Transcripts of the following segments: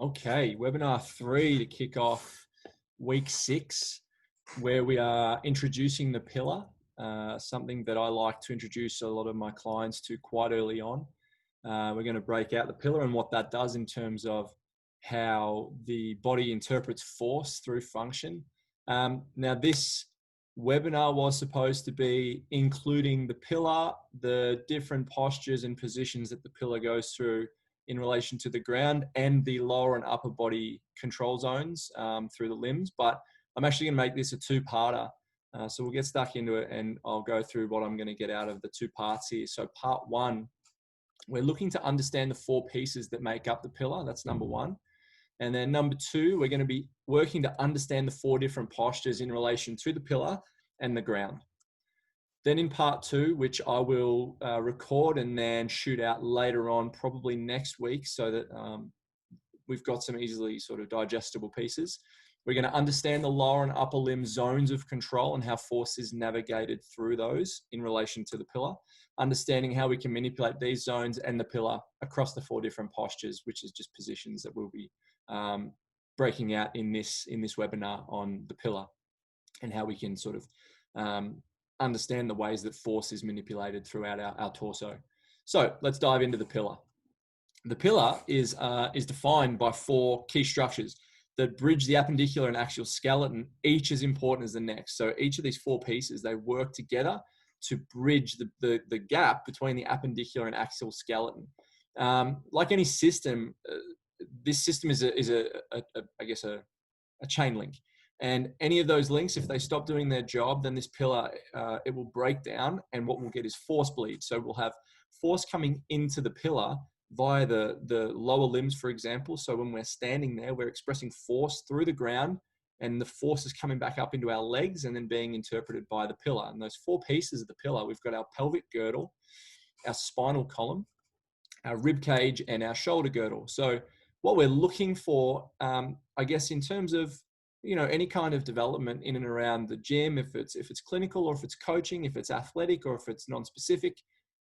Okay, webinar 3 to kick off week 6, where we are introducing the pillar, something that I like to introduce a lot of my clients to quite early on. We're going to break out the pillar and what that does in terms of how the body interprets force through function. Now, this webinar was supposed to be including the pillar, the different postures and positions that the pillar goes through in relation to the ground, and the lower and upper body control zones through the limbs. But I'm actually going to make this a two-parter. So we'll get stuck into it and I'll go through what I'm going to get out of the two parts here. So part 1, we're looking to understand the 4 pieces that make up the pillar. That's number 1. And then number 2, we're going to be working to understand the 4 different postures in relation to the pillar and the ground. Then in part 2, which I will record and then shoot out later on, probably next week, so that we've got some easily sort of digestible pieces. We're going to understand the lower and upper limb zones of control and how force is navigated through those in relation to the pillar, understanding how we can manipulate these zones and the pillar across the 4 different postures, which is just positions that we'll be breaking out in this webinar on the pillar, and how we can sort of understand the ways that force is manipulated throughout our torso. So let's dive into the pillar. The pillar is defined by 4 key structures that bridge the appendicular and axial skeleton, each as important as the next. So each of these 4 pieces, they work together to bridge the gap between the appendicular and axial skeleton. Like any system, this system is I guess a chain link. And any of those links, if they stop doing their job, then this pillar, it will break down, and what we'll get is force bleed. So we'll have force coming into the pillar via the lower limbs, for example. So when we're standing there, we're expressing force through the ground, and the force is coming back up into our legs and then being interpreted by the pillar. And those 4 pieces of the pillar, we've got our pelvic girdle, our spinal column, our rib cage, and our shoulder girdle. So what we're looking for, I guess, in terms of any kind of development in and around the gym, if it's clinical or if it's coaching, if it's athletic or if it's non-specific,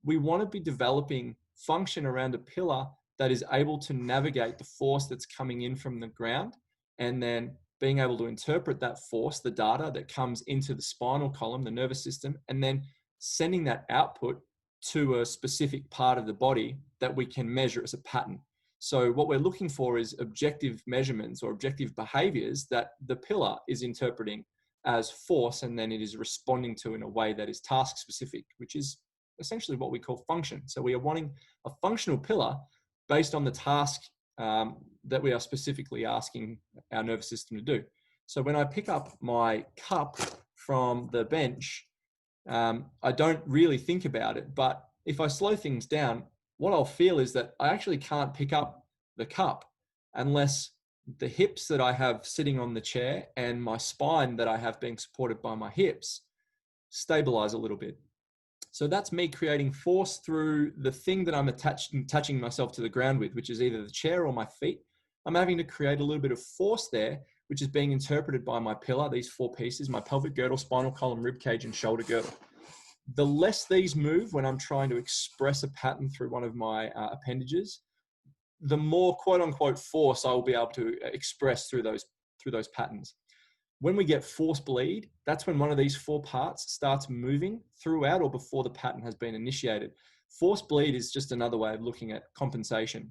we want to be developing function around a pillar that is able to navigate the force that's coming in from the ground, and then being able to interpret that force, the data that comes into the spinal column, the nervous system, and then sending that output to a specific part of the body that we can measure as a pattern. So what we're looking for is objective measurements or objective behaviors that the pillar is interpreting as force, and then it is responding to in a way that is task specific, which is essentially what we call function. So we are wanting a functional pillar based on the task that we are specifically asking our nervous system to do. So when I pick up my cup from the bench, I don't really think about it, but if I slow things down, what I'll feel is that I actually can't pick up the cup unless the hips that I have sitting on the chair and my spine that I have being supported by my hips stabilize a little bit. So that's me creating force through the thing that I'm attaching myself to the ground with, which is either the chair or my feet. I'm having to create a little bit of force there, which is being interpreted by my pillar, these 4 pieces, my pelvic girdle, spinal column, rib cage, and shoulder girdle. The less these move when I'm trying to express a pattern through one of my appendages, the more quote unquote force I will be able to express through those patterns. When we get force bleed, that's when one of these 4 parts starts moving throughout or before the pattern has been initiated. Force bleed is just another way of looking at compensation.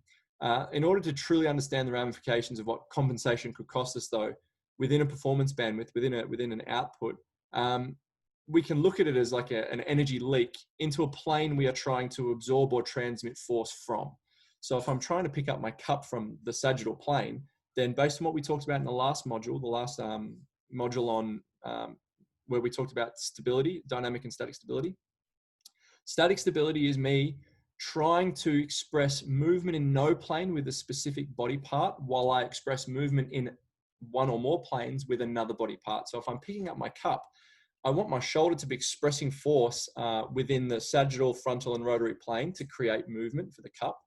In order to truly understand the ramifications of what compensation could cost us, though, within a performance bandwidth, within an output, we can look at it as like an energy leak into a plane we are trying to absorb or transmit force from. So if I'm trying to pick up my cup from the sagittal plane, then based on what we talked about in the last module, module on where we talked about stability, dynamic and static stability. Static stability is me trying to express movement in no plane with a specific body part while I express movement in one or more planes with another body part. So if I'm picking up my cup, I want my shoulder to be expressing force within the sagittal, frontal, and rotary plane to create movement for the cup.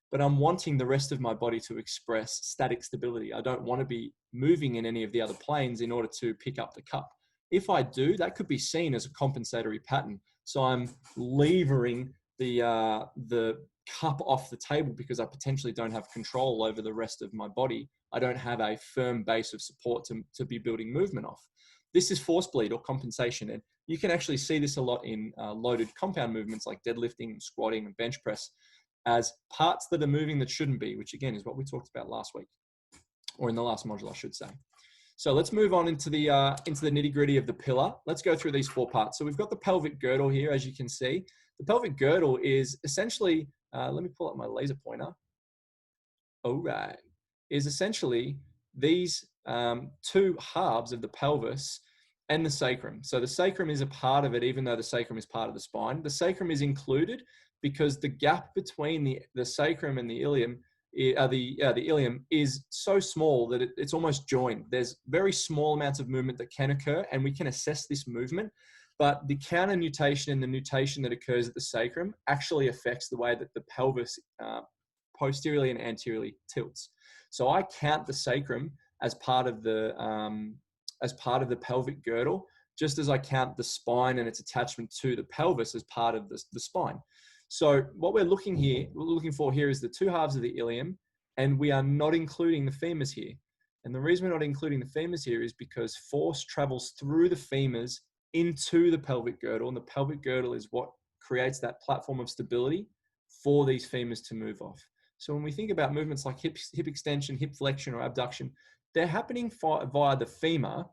But I'm wanting the rest of my body to express static stability. I don't want to be moving in any of the other planes in order to pick up the cup. If I do, that could be seen as a compensatory pattern. So I'm levering the cup off the table because I potentially don't have control over the rest of my body. I don't have a firm base of support to be building movement off. This is force bleed or compensation. And you can actually see this a lot in loaded compound movements like deadlifting, squatting, and bench press as parts that are moving that shouldn't be, which again is what we talked about last week, or in the last module, I should say. So let's move on into the nitty gritty of the pillar. Let's go through these 4 parts. So we've got the pelvic girdle here, as you can see. The pelvic girdle is essentially, let me pull up my laser pointer. All right, is essentially these 2 halves of the pelvis and the sacrum. So the sacrum is a part of it, even though the sacrum is part of the spine. The sacrum is included because the gap between the sacrum and the ilium, the ilium is so small that it's almost joined. There's very small amounts of movement that can occur, and we can assess this movement. But the counter nutation and the nutation that occurs at the sacrum actually affects the way that the pelvis posteriorly and anteriorly tilts. So I count the sacrum as part of the pelvic girdle, just as I count the spine and its attachment to the pelvis as part of the spine. So what we're looking for here is the 2 halves of the ilium, and we are not including the femurs here. And the reason we're not including the femurs here is because force travels through the femurs into the pelvic girdle, and the pelvic girdle is what creates that platform of stability for these femurs to move off. So when we think about movements like hip extension, hip flexion, or abduction, they're happening via the femur,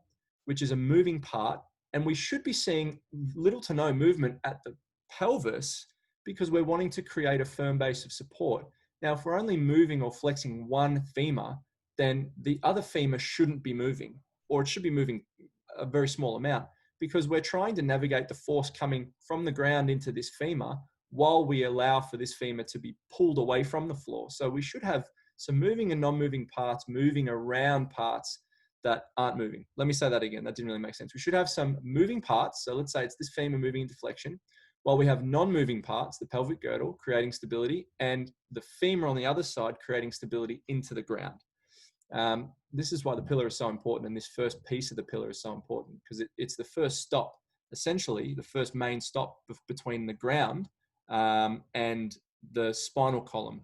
which is a moving part, and we should be seeing little to no movement at the pelvis because we're wanting to create a firm base of support. Now, if we're only moving or flexing one femur, then the other femur shouldn't be moving, or it should be moving a very small amount, because we're trying to navigate the force coming from the ground into this femur while we allow for this femur to be pulled away from the floor. So we should have some moving and non-moving parts moving around parts that aren't moving. Let me say that again. That didn't really make sense. We should have some moving parts. So let's say it's this femur moving into flexion, while we have non-moving parts, the pelvic girdle, creating stability, and the femur on the other side creating stability into the ground. This is why the pillar is so important, and this first piece of the pillar is so important, because it's the first stop, essentially the first main stop between the ground and the spinal column.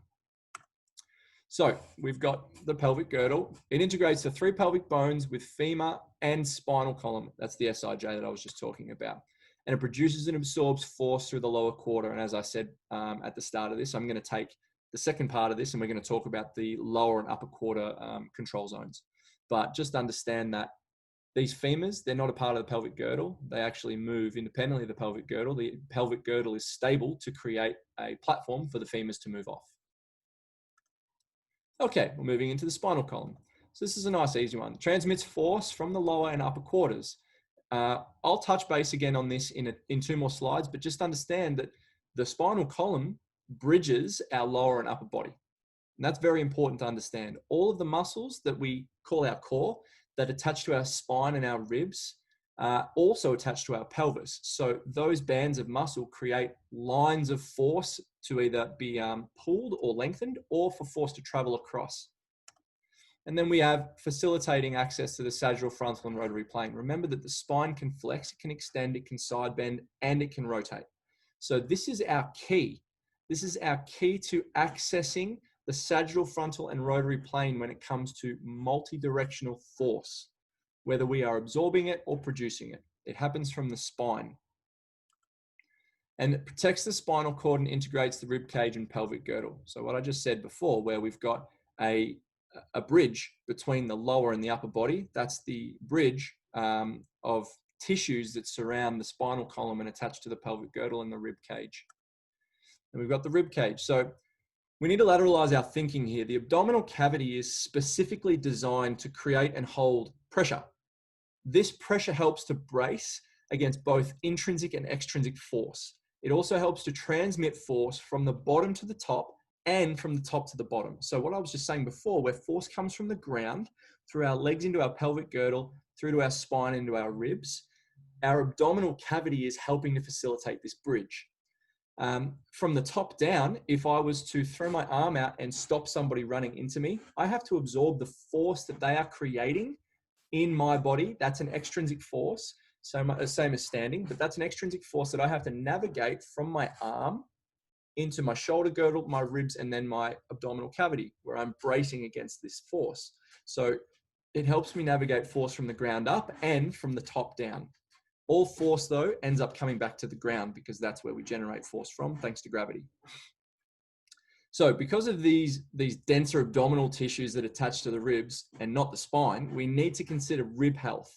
So we've got the pelvic girdle. It integrates the 3 pelvic bones with femur and spinal column. That's the SIJ that I was just talking about. And it produces and absorbs force through the lower quarter. And as I said at the start of this, I'm going to take the second part of this and we're going to talk about the lower and upper quarter control zones. But just understand that these femurs, they're not a part of the pelvic girdle. They actually move independently of the pelvic girdle. The pelvic girdle is stable to create a platform for the femurs to move off. Okay, we're moving into the spinal column. So this is a nice, easy one. Transmits force from the lower and upper quarters. I'll touch base again on this in 2 more slides, but just understand that the spinal column bridges our lower and upper body. And that's very important to understand. All of the muscles that we call our core that attach to our spine and our ribs also attach to our pelvis. So those bands of muscle create lines of force to either be pulled or lengthened, or for force to travel across. And then we have facilitating access to the sagittal, frontal, and rotary plane. Remember that the spine can flex, it can extend, it can side bend, and it can rotate. So this is our key. This is our key to accessing the sagittal, frontal, and rotary plane when it comes to multi-directional force, whether we are absorbing it or producing it. It happens from the spine. And it protects the spinal cord and integrates the rib cage and pelvic girdle. So what I just said before, where we've got a bridge between the lower and the upper body, that's the bridge of tissues that surround the spinal column and attach to the pelvic girdle and the rib cage. And we've got the rib cage. So we need to lateralize our thinking here. The abdominal cavity is specifically designed to create and hold pressure. This pressure helps to brace against both intrinsic and extrinsic force. It also helps to transmit force from the bottom to the top and from the top to the bottom. So what I was just saying before, where force comes from the ground, through our legs into our pelvic girdle, through to our spine, into our ribs, our abdominal cavity is helping to facilitate this bridge. From the top down, if I was to throw my arm out and stop somebody running into me, I have to absorb the force that they are creating in my body. That's an extrinsic force, so same as standing, but that's an extrinsic force that I have to navigate from my arm into my shoulder girdle, my ribs, and then my abdominal cavity, where I'm bracing against this force. So it helps me navigate force from the ground up and from the top down. All force, though, ends up coming back to the ground because that's where we generate force from, thanks to gravity. So because of these denser abdominal tissues that attach to the ribs and not the spine, we need to consider rib health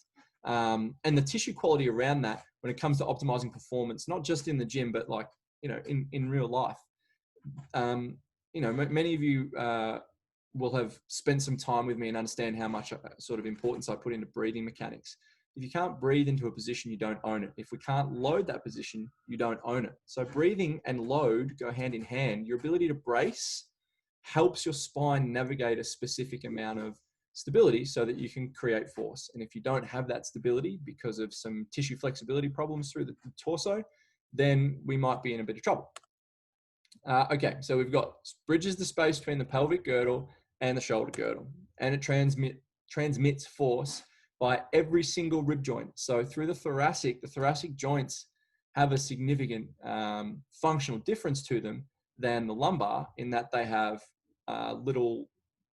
and the tissue quality around that when it comes to optimizing performance, not just in the gym, but like, in real life. Many of you will have spent some time with me and understand how much sort of importance I put into breathing mechanics. If you can't breathe into a position, you don't own it. If we can't load that position, you don't own it. So breathing and load go hand in hand. Your ability to brace helps your spine navigate a specific amount of stability so that you can create force. And if you don't have that stability because of some tissue flexibility problems through the torso, then we might be in a bit of trouble. Okay, so we've got bridges the space between the pelvic girdle and the shoulder girdle, and it transmits force by every single rib joint. So through the thoracic joints have a significant functional difference to them than the lumbar, in that they have little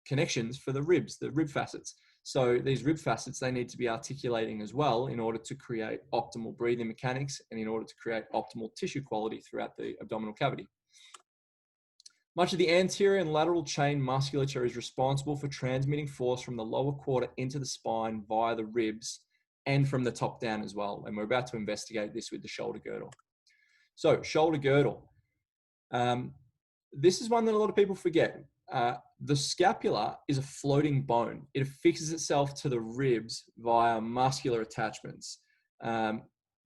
connections for the ribs, the rib facets. So these rib facets, they need to be articulating as well in order to create optimal breathing mechanics and in order to create optimal tissue quality throughout the abdominal cavity. Much of the anterior and lateral chain musculature is responsible for transmitting force from the lower quarter into the spine via the ribs and from the top down as well. And we're about to investigate this with the shoulder girdle. So shoulder girdle. This is one that a lot of people forget. The scapula is a floating bone. It affixes itself to the ribs via muscular attachments.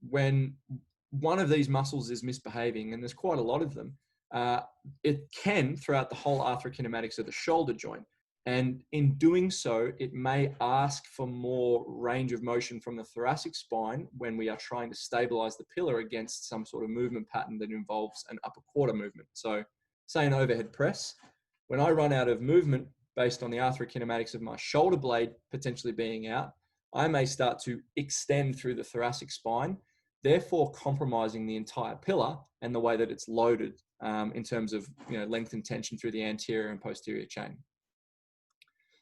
When one of these muscles is misbehaving, and there's quite a lot of them, it can throughout the whole arthrokinematics of the shoulder joint. And in doing so, it may ask for more range of motion from the thoracic spine when we are trying to stabilize the pillar against some sort of movement pattern that involves an upper quarter movement. So say an overhead press, when I run out of movement based on the arthrokinematics of my shoulder blade potentially being out, I may start to extend through the thoracic spine, therefore compromising the entire pillar and the way that it's loaded in terms of length and tension through the anterior and posterior chain.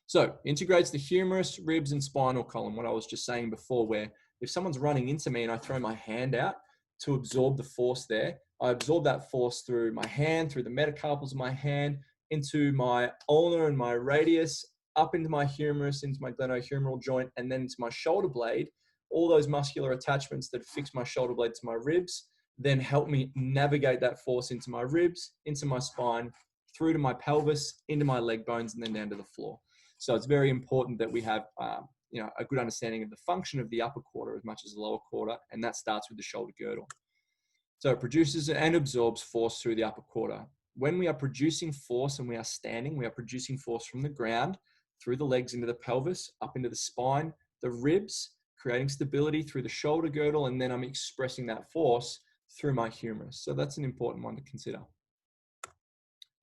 So integrates the humerus, ribs, and spinal column, what I was just saying before, where if someone's running into me and I throw my hand out to absorb the force there, I absorb that force through my hand, through the metacarpals of my hand, into my ulnar and my radius, up into my humerus, into my glenohumeral joint, and then into my shoulder blade. All those muscular attachments that fix my shoulder blade to my ribs then help me navigate that force into my ribs, into my spine, through to my pelvis, into my leg bones, and then down to the floor. So it's very important that we have a good understanding of the function of the upper quarter as much as the lower quarter, and that starts with the shoulder girdle. So it produces and absorbs force through the upper quarter. When we are producing force and we are standing, we are producing force from the ground, through the legs into the pelvis, up into the spine, the ribs, creating stability through the shoulder girdle, and then I'm expressing that force through my humerus. So that's an important one to consider.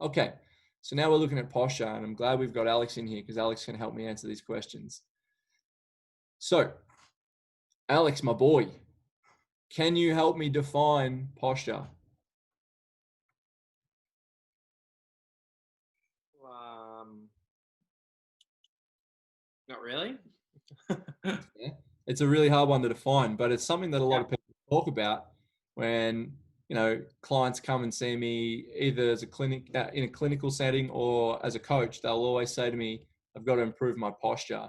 Okay, so now we're looking at posture, and I'm glad we've got Alex in here because Alex can help me answer these questions. So, Alex, my boy, can you help me define posture? Not really. Yeah. It's a really hard one to define, but it's something that a lot of people talk about when clients come and see me either as a clinic in a clinical setting or as a coach. They'll always say to me, "I've got to improve my posture,"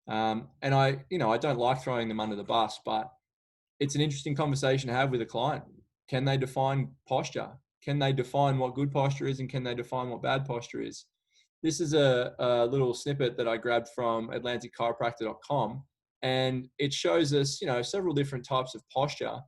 and I don't like throwing them under the bus, but it's an interesting conversation to have with a client. Can they define posture? Can they define what good posture is, and can they define what bad posture is? This is a little snippet that I grabbed from AtlanticChiropractor.com, and it shows us, several different types of posture,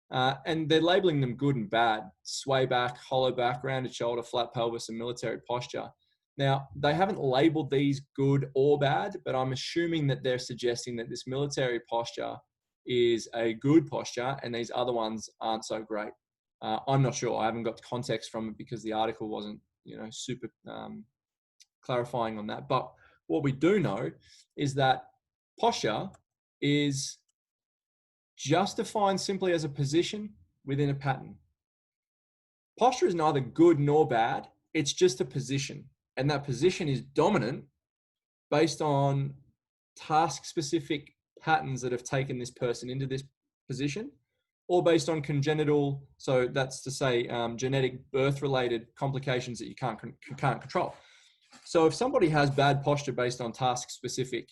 and they're labeling them good and bad: sway back, hollow back, rounded shoulder, flat pelvis, and military posture. Now, they haven't labeled these good or bad, but I'm assuming that they're suggesting that this military posture is a good posture and these other ones aren't so great. I'm not sure. I haven't got context from it because the article wasn't, super clarifying on that. But what we do know is that posture is just defined simply as a position within a pattern. Posture is neither good nor bad. It's just a position. And that position is dominant based on task-specific patterns that have taken this person into this position, or based on congenital, so that's to say genetic birth-related complications that you can't control. So if somebody has bad posture based on task-specific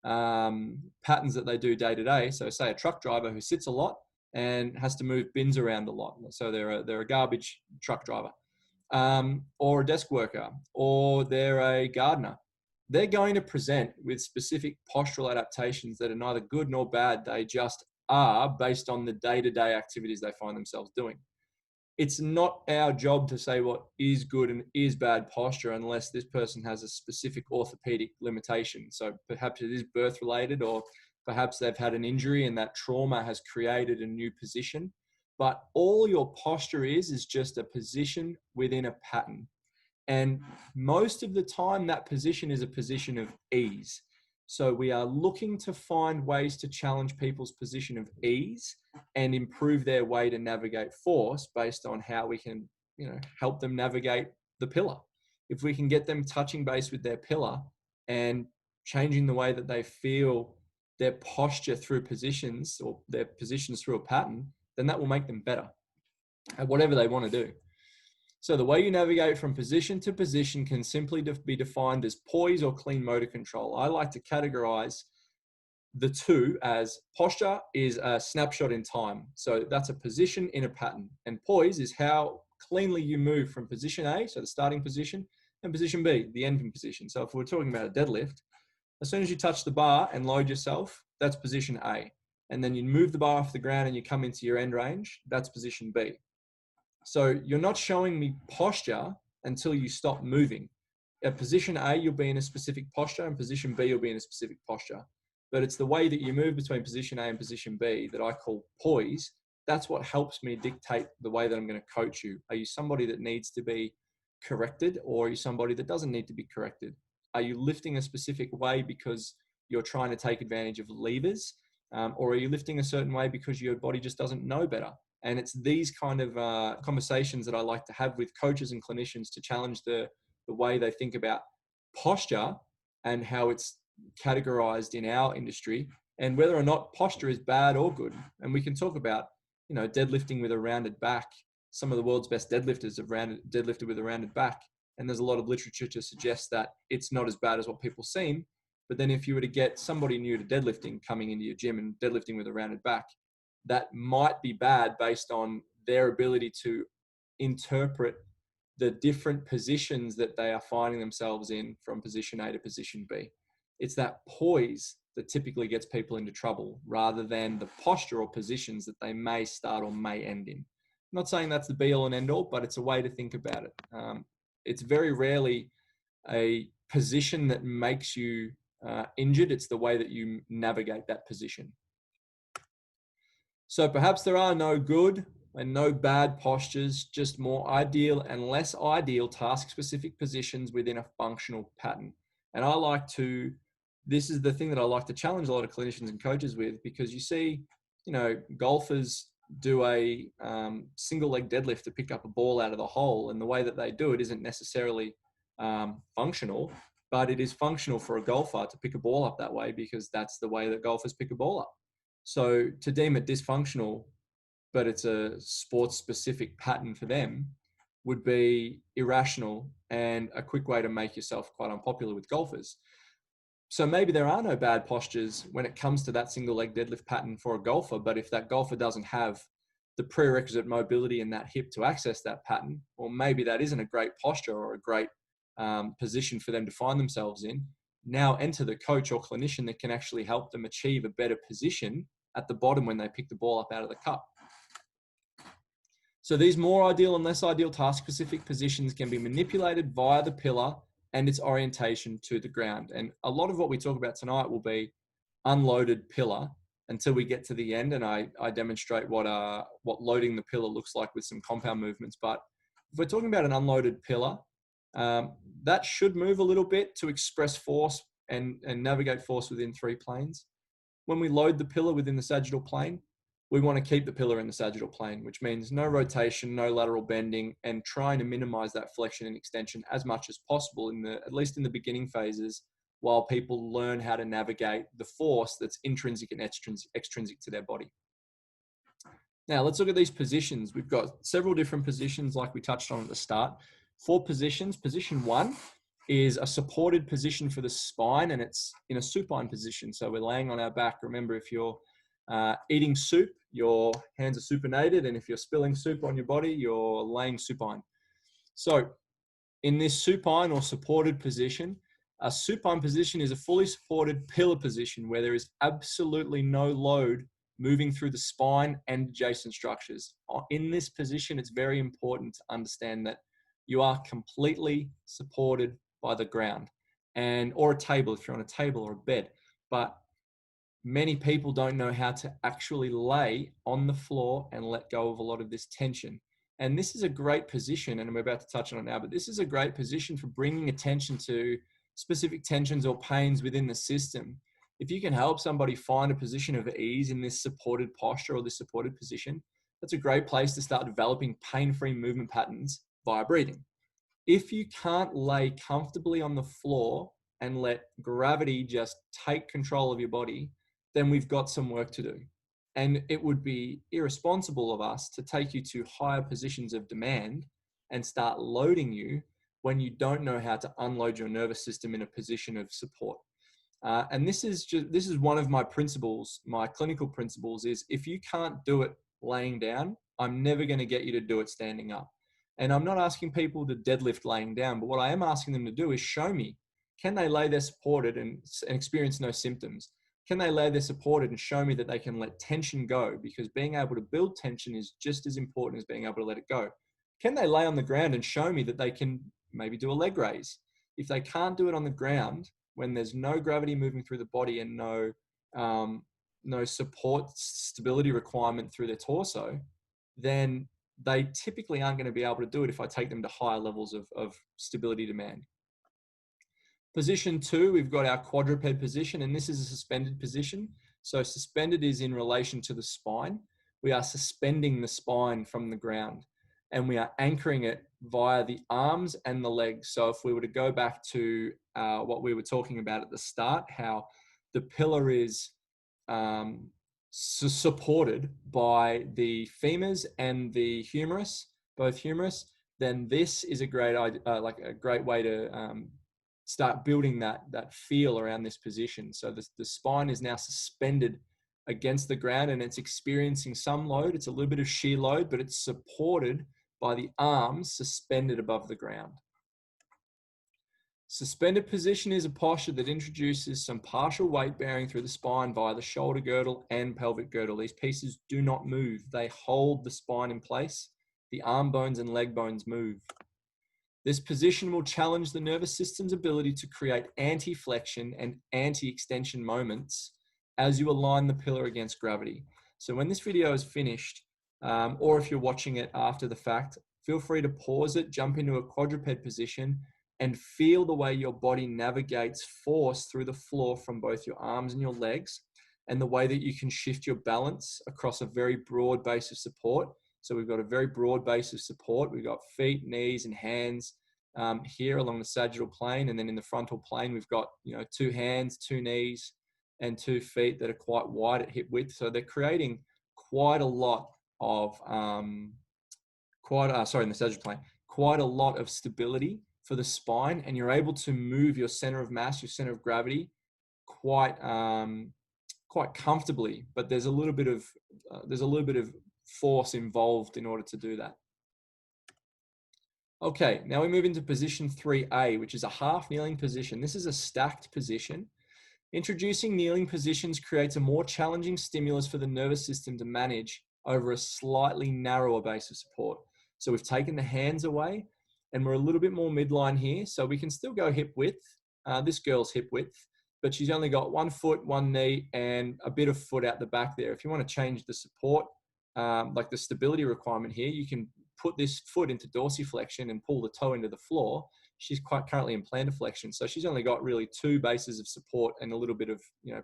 patterns that they do day to day, so say a truck driver who sits a lot and has to move bins around a lot, so they're a garbage truck driver, or a desk worker, or they're a gardener, they're going to present with specific postural adaptations that are neither good nor bad. They just are based on the day-to-day activities they find themselves doing. It's not our job to say what is good and is bad posture unless this person has a specific orthopedic limitation. So perhaps it is birth related, or perhaps they've had an injury and that trauma has created a new position. But all your posture is just a position within a pattern. And most of the time, that position is a position of ease. So we are looking to find ways to challenge people's position of ease and improve their way to navigate force based on how we can, help them navigate the pillar. If we can get them touching base with their pillar and changing the way that they feel their posture through positions, or their positions through a pattern, then that will make them better at whatever they want to do. So the way you navigate from position to position can simply be defined as poise or clean motor control. I like to categorize the two as posture is a snapshot in time. So that's a position in a pattern. And poise is how cleanly you move from position A, so the starting position, and position B, the ending position. So if we're talking about a deadlift, as soon as you touch the bar and load yourself, that's position A. And then you move the bar off the ground and you come into your end range, that's position B. So you're not showing me posture until you stop moving. At position A, you'll be in a specific posture, and position B, you'll be in a specific posture. But it's the way that you move between position A and position B that I call poise. That's what helps me dictate the way that I'm going to coach you. Are you somebody that needs to be corrected, or are you somebody that doesn't need to be corrected? Are you lifting a specific way because you're trying to take advantage of levers? Or are you lifting a certain way because your body just doesn't know better? And it's these kind of conversations that I like to have with coaches and clinicians to challenge the way they think about posture and how it's categorized in our industry, and whether or not posture is bad or good. And we can talk about, deadlifting with a rounded back. Some of the world's best deadlifters have deadlifted with a rounded back. And there's a lot of literature to suggest that it's not as bad as what people seem. But then if you were to get somebody new to deadlifting coming into your gym and deadlifting with a rounded back, that might be bad based on their ability to interpret the different positions that they are finding themselves in from position A to position B. It's that poise that typically gets people into trouble, rather than the posture or positions that they may start or may end in. I'm not saying that's the be all and end all, but it's a way to think about it. It's very rarely a position that makes you injured. It's the way that you navigate that position. So perhaps there are no good and no bad postures, just more ideal and less ideal task-specific positions within a functional pattern. And this is the thing that I like to challenge a lot of clinicians and coaches with, because you see, golfers do a single leg deadlift to pick up a ball out of the hole. And the way that they do it isn't necessarily functional, but it is functional for a golfer to pick a ball up that way, because that's the way that golfers pick a ball up. So to deem it dysfunctional, but it's a sports-specific pattern for them, would be irrational and a quick way to make yourself quite unpopular with golfers. So maybe there are no bad postures when it comes to that single leg deadlift pattern for a golfer, but if that golfer doesn't have the prerequisite mobility in that hip to access that pattern, or maybe that isn't a great posture or a great position for them to find themselves in, now enter the coach or clinician that can actually help them achieve a better position at the bottom when they pick the ball up out of the cup. So these more ideal and less ideal task-specific positions can be manipulated via the pillar and its orientation to the ground. And a lot of what we talk about tonight will be unloaded pillar until we get to the end, and I demonstrate what loading the pillar looks like with some compound movements. But if we're talking about an unloaded pillar, that should move a little bit to express force and navigate force within 3 planes. When we load the pillar within the sagittal plane, we want to keep the pillar in the sagittal plane, which means no rotation, no lateral bending, and trying to minimize that flexion and extension as much as possible at least in the beginning phases, while people learn how to navigate the force that's intrinsic and extrinsic to their body. Now let's look at these positions. We've got several different positions like we touched on at the start. 4 positions. Position 1 is a supported position for the spine, and it's in a supine position. So we're laying on our back. Remember, if you're eating soup, your hands are supinated, and if you're spilling soup on your body, you're laying supine. So in this supine or supported position, a supine position is a fully supported pillar position where there is absolutely no load moving through the spine and adjacent structures. In this position, it's very important to understand that you are completely supported by the ground or a table if you're on a table or a bed. But many people don't know how to actually lay on the floor and let go of a lot of this tension. And this is a great position, and I'm about to touch on it now, but this is a great position for bringing attention to specific tensions or pains within the system. If you can help somebody find a position of ease in this supported posture or this supported position, that's a great place to start developing pain-free movement patterns via breathing. If you can't lay comfortably on the floor and let gravity just take control of your body, then we've got some work to do. And it would be irresponsible of us to take you to higher positions of demand and start loading you when you don't know how to unload your nervous system in a position of support. And this is one of my principles, my clinical principles is if you can't do it laying down, I'm never going to get you to do it standing up. And I'm not asking people to deadlift laying down, but what I am asking them to do is show me, can they lay there supported and experience no symptoms? Can they lay there supported and show me that they can let tension go? Because being able to build tension is just as important as being able to let it go. Can they lay on the ground and show me that they can maybe do a leg raise? If they can't do it on the ground, when there's no gravity moving through the body and no support stability requirement through their torso, then they typically aren't going to be able to do it if I take them to higher levels of stability demand. Position 2, we've got our quadruped position, and this is a suspended position. So suspended is in relation to the spine. We are suspending the spine from the ground, and we are anchoring it via the arms and the legs. So if we were to go back to what we were talking about at the start, how the pillar is supported by the femurs and the humerus, both humerus, then this is a great way to start building that feel around this position. So the spine is now suspended against the ground and it's experiencing some load. It's a little bit of shear load, but it's supported by the arms suspended above the ground. Suspended position is a posture that introduces some partial weight bearing through the spine via the shoulder girdle and pelvic girdle. These pieces do not move. They hold the spine in place. The arm bones and leg bones move. This position will challenge the nervous system's ability to create anti-flexion and anti-extension moments as you align the pillar against gravity. So when this video is finished, or if you're watching it after the fact, feel free to pause it, jump into a quadruped position, and feel the way your body navigates force through the floor from both your arms and your legs, and the way that you can shift your balance across a very broad base of support. So we've got a very broad base of support. We've got feet, knees, and hands here along the sagittal plane. And then in the frontal plane, we've got 2 hands, 2 knees, and 2 feet that are quite wide at hip width. So they're creating quite a lot of, in the sagittal plane, quite a lot of stability for the spine. And you're able to move your center of mass, your center of gravity quite comfortably, but there's a little bit of force involved in order to do that. Okay, now we move into position 3A, which is a half kneeling position. This is a stacked position. Introducing kneeling positions creates a more challenging stimulus for the nervous system to manage over a slightly narrower base of support. So we've taken the hands away and we're a little bit more midline here. So we can still go hip width. This girl's hip width, but she's only got 1 foot, 1 knee, and a bit of foot out the back there. If you want to change the support, like the stability requirement here, you can put this foot into dorsiflexion and pull the toe into the floor. She's quite currently in plantar flexion. So she's only got really 2 bases of support and a little bit of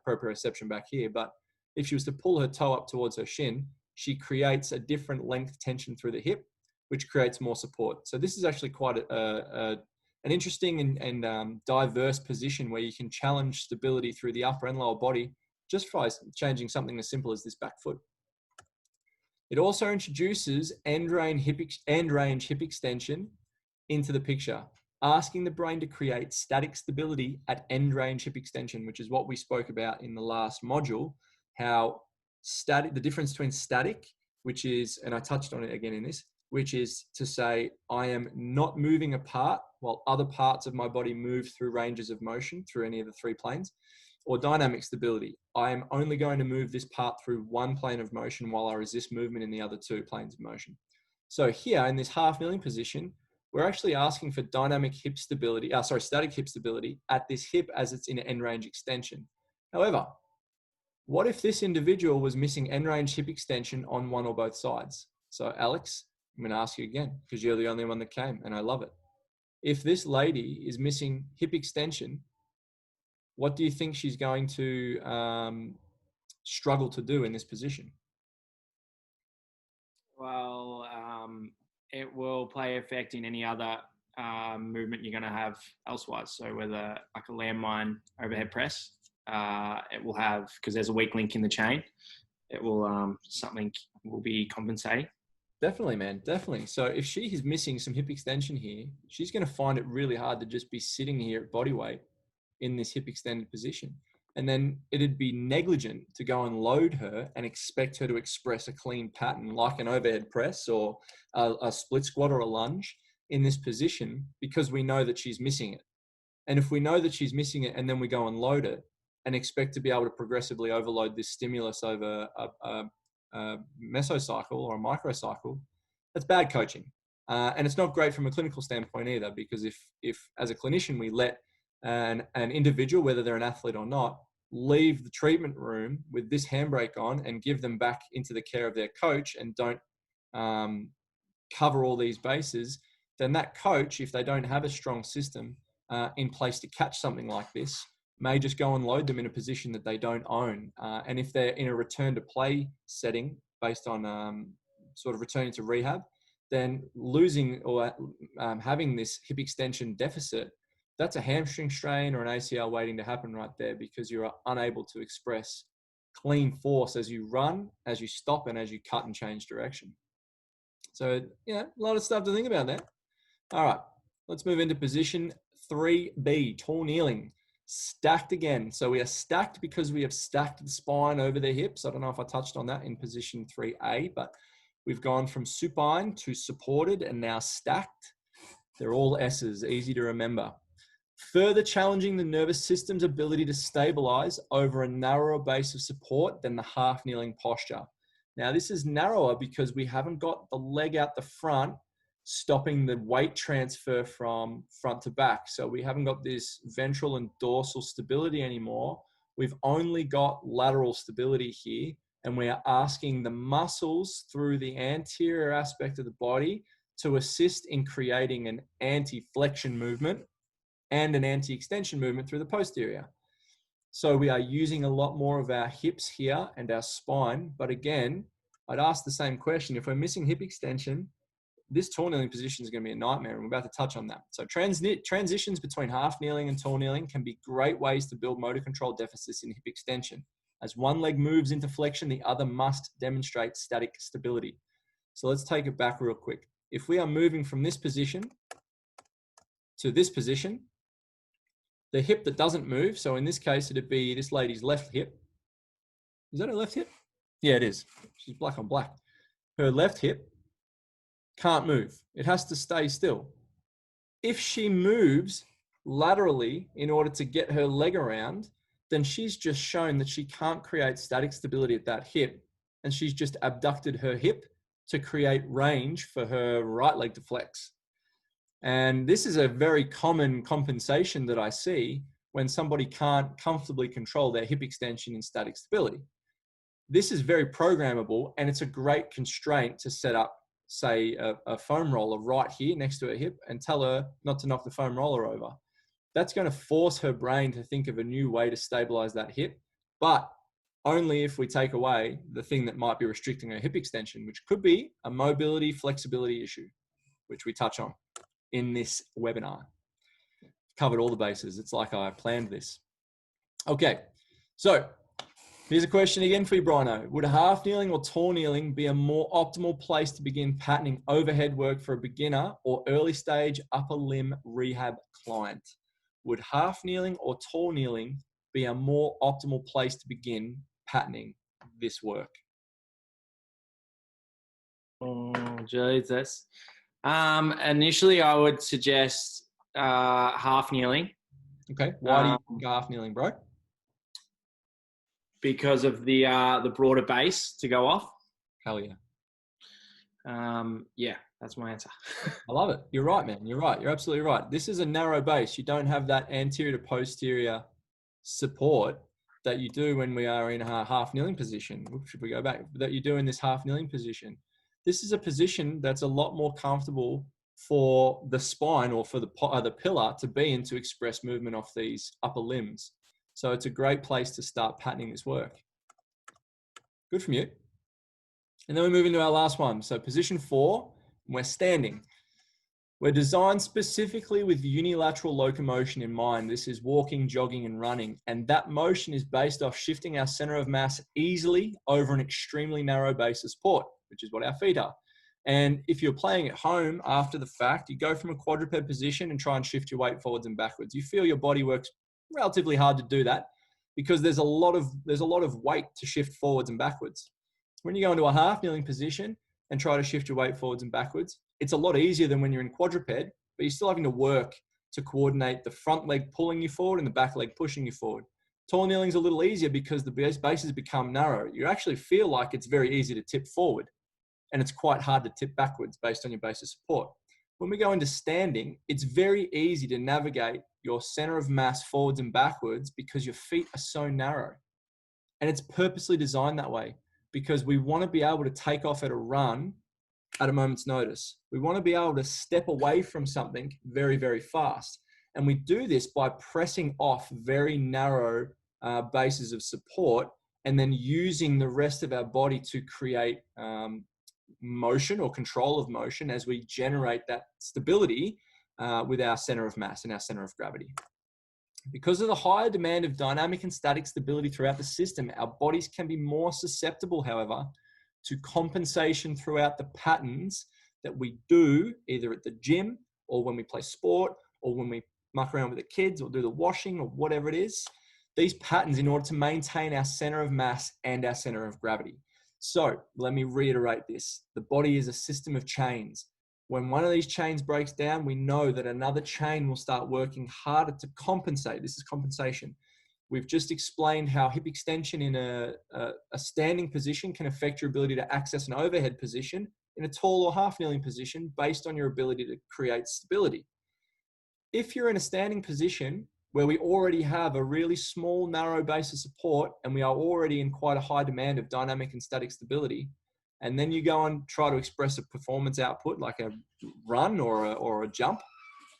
proprioception back here. But if she was to pull her toe up towards her shin, she creates a different length tension through the hip, which creates more support. So this is actually quite an interesting and diverse position where you can challenge stability through the upper and lower body just by changing something as simple as this back foot. It also introduces end range hip extension into the picture, asking the brain to create static stability at end range hip extension, which is what we spoke about in the last module, how the difference between static, which is, and I touched on it again in this, which is to say I am not moving apart while other parts of my body move through ranges of motion through any of the three planes, or dynamic stability. I am only going to move this part through one plane of motion while I resist movement in the other two planes of motion. So here in this half kneeling position, we're actually asking for dynamic hip stability, static hip stability at this hip as it's in end range extension. However, what if this individual was missing end range hip extension on one or both sides? So Alex, I'm going to ask you again because you're the only one that came and I love it. If this lady is missing hip extension, what do you think she's going to struggle to do in this position? Well, it will play effect in any other movement you're going to have elsewise. So whether like a landmine overhead press, it will have, because there's a weak link in the chain, it will, something will be compensating. Definitely, man. Definitely. So if she is missing some hip extension here, she's going to find it really hard to just be sitting here at body weight in this hip extended position. And then it'd be negligent to go and load her and expect her to express a clean pattern like an overhead press or a split squat or a lunge in this position because we know that she's missing it. And if we know that she's missing it and then we go and load it and expect to be able to progressively overload this stimulus over a mesocycle or a microcycle, that's bad coaching. And it's not great from a clinical standpoint either, because if as a clinician we let an individual, whether they're an athlete or not, leave the treatment room with this handbrake on and give them back into the care of their coach and don't cover all these bases, then that coach, if they don't have a strong system in place to catch something like this, may just go and load them in a position that they don't own. And if they're in a return to play setting based on sort of returning to rehab, then losing or having this hip extension deficit, that's a hamstring strain or an ACL waiting to happen right there, because you're unable to express clean force as you run, as you stop, and as you cut and change direction. So, a lot of stuff to think about there. All right, let's move into position 3B, tall kneeling. Stacked again. So we are stacked because we have stacked the spine over the hips. I don't know if I touched on that in position 3A, but we've gone from supine to supported and now stacked. They're all S's, easy to remember. Further challenging the nervous system's ability to stabilize over a narrower base of support than the half kneeling posture. Now this is narrower because we haven't got the leg out the front stopping the weight transfer from front to back. So we haven't got this ventral and dorsal stability anymore. We've only got lateral stability here, and we are asking the muscles through the anterior aspect of the body to assist in creating an anti-flexion movement and an anti-extension movement through the posterior. So we are using a lot more of our hips here and our spine. But again, I'd ask the same question. If we're missing hip extension, this tall kneeling position is going to be a nightmare, and we're about to touch on that. So transitions between half kneeling and tall kneeling can be great ways to build motor control deficits in hip extension. As one leg moves into flexion, the other must demonstrate static stability. So let's take it back real quick. If we are moving from this position to this position, the hip that doesn't move, so in this case, it'd be this lady's left hip. Is that her left hip? Yeah, it is. She's black on black. Her left hip can't move. It has to stay still. If she moves laterally in order to get her leg around, then she's just shown that she can't create static stability at that hip, and she's just abducted her hip to create range for her right leg to flex. And this is a very common compensation that I see when somebody can't comfortably control their hip extension and static stability. This is very programmable, and it's a great constraint to set up, say, a foam roller right here next to her hip and tell her not to knock the foam roller over. That's going to force her brain to think of a new way to stabilize that hip. But only if we take away the thing that might be restricting our hip extension, which could be a mobility, flexibility issue, which we touch on in this webinar. Covered all the bases. It's like I planned this. Okay, so here's a question again for you, Brino. Would half kneeling or tall kneeling be a more optimal place to begin patterning overhead work for a beginner or early stage upper limb rehab client? Would half kneeling or tall kneeling be a more optimal place to begin patterning this work? Oh, Jesus. Initially, I would suggest half kneeling. Okay, why do you think half kneeling, bro? Because of the broader base to go off. Hell yeah. Yeah, that's my answer. I love it. You're right, man. You're right. You're absolutely right. This is a narrow base. You don't have that anterior to posterior support that you do when we are in a half kneeling position. Should we go back? That you do in this half kneeling position. This is a position that's a lot more comfortable for the spine or for the pillar to be in to express movement off these upper limbs. So it's a great place to start patterning this work. Good from you. And then we move into our last one. So position 4, we're standing. We're designed specifically with unilateral locomotion in mind. This is walking, jogging, and running. And that motion is based off shifting our center of mass easily over an extremely narrow base of support, which is what our feet are. And if you're playing at home after the fact, you go from a quadruped position and try and shift your weight forwards and backwards. You feel your body works relatively hard to do that because there's a lot of weight to shift forwards and backwards. When you go into a half kneeling position and try to shift your weight forwards and backwards, it's a lot easier than when you're in quadruped, but you're still having to work to coordinate the front leg pulling you forward and the back leg pushing you forward. Tall kneeling is a little easier because the bases become narrow. You actually feel like it's very easy to tip forward, and it's quite hard to tip backwards based on your base of support. When we go into standing, it's very easy to navigate your center of mass forwards and backwards because your feet are so narrow. And it's purposely designed that way because we want to be able to take off at a run at a moment's notice. We want to be able to step away from something very, very fast. And we do this by pressing off very narrow bases of support and then using the rest of our body to create motion or control of motion as we generate that stability with our center of mass and our center of gravity. Because of the higher demand of dynamic and static stability throughout the system, our bodies can be more susceptible, however, to compensation throughout the patterns that we do either at the gym or when we play sport or when we muck around with the kids or do the washing or whatever it is. These patterns in order to maintain our center of mass and our center of gravity. So let me reiterate this. The body is a system of chains. When one of these chains breaks down, we know that another chain will start working harder to compensate. This is compensation. We've just explained how hip extension in a standing position can affect your ability to access an overhead position in a tall or half kneeling position based on your ability to create stability. If you're in a standing position where we already have a really small, narrow base of support and we are already in quite a high demand of dynamic and static stability, and then you go and try to express a performance output like a run or a jump,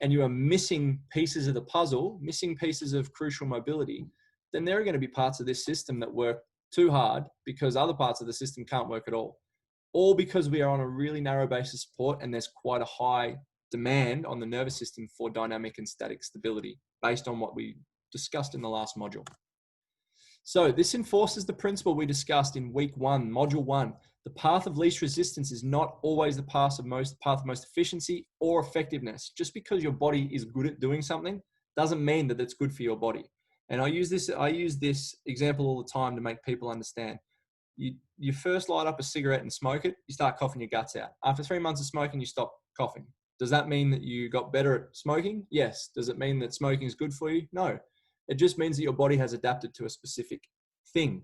and you are missing pieces of the puzzle, missing pieces of crucial mobility, then there are going to be parts of this system that work too hard because other parts of the system can't work at all because we are on a really narrow base of support and there's quite a high demand on the nervous system for dynamic and static stability based on what we discussed in the last module. So this enforces the principle we discussed in week 1, module 1. The path of least resistance is not always the path of most efficiency or effectiveness. Just because your body is good at doing something doesn't mean that it's good for your body. And I use this example all the time to make people understand. You first light up a cigarette and smoke it, you start coughing your guts out. After 3 months of smoking, you stop coughing. Does that mean that you got better at smoking? Yes. Does it mean that smoking is good for you? No. It just means that your body has adapted to a specific thing.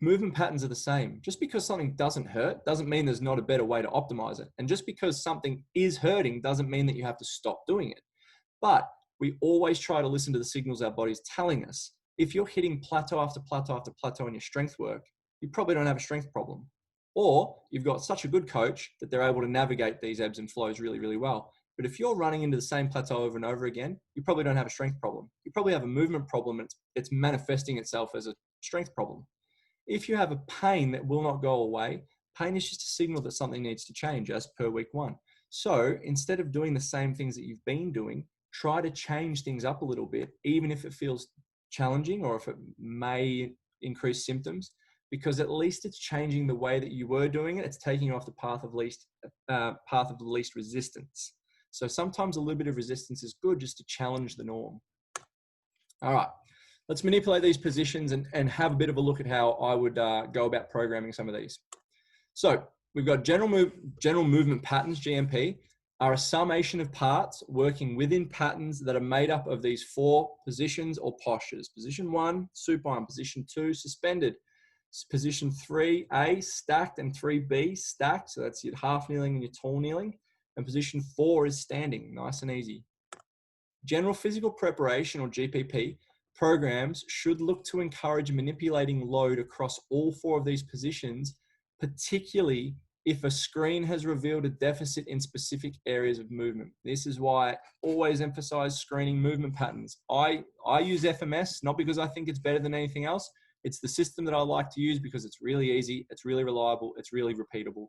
Movement patterns are the same. Just because something doesn't hurt doesn't mean there's not a better way to optimize it. And just because something is hurting doesn't mean that you have to stop doing it. But we always try to listen to the signals our body's telling us. If you're hitting plateau after plateau after plateau in your strength work, you probably don't have a strength problem. Or you've got such a good coach that they're able to navigate these ebbs and flows really, really well. But if you're running into the same plateau over and over again, you probably don't have a strength problem. You probably have a movement problem and it's manifesting itself as a strength problem. If you have a pain that will not go away, pain is just a signal that something needs to change as per week 1. So instead of doing the same things that you've been doing, try to change things up a little bit, even if it feels challenging or if it may increase symptoms, because at least it's changing the way that you were doing it. It's taking you off the path of the least resistance. So sometimes a little bit of resistance is good, just to challenge the norm. All right, let's manipulate these positions and have a bit of a look at how I would go about programming some of these. So we've got general movement patterns, GMP, are a summation of parts working within patterns that are made up of these 4 positions or postures. Position 1, supine. Position 2, suspended. Position 3A, stacked, and 3B, stacked. So that's your half kneeling and your tall kneeling. And position 4 is standing, nice and easy. General physical preparation, or GPP, programs should look to encourage manipulating load across all 4 of these positions, particularly if a screen has revealed a deficit in specific areas of movement. This is why I always emphasize screening movement patterns. I use FMS, not because I think it's better than anything else. It's the system that I like to use because it's really easy, it's really reliable, it's really repeatable.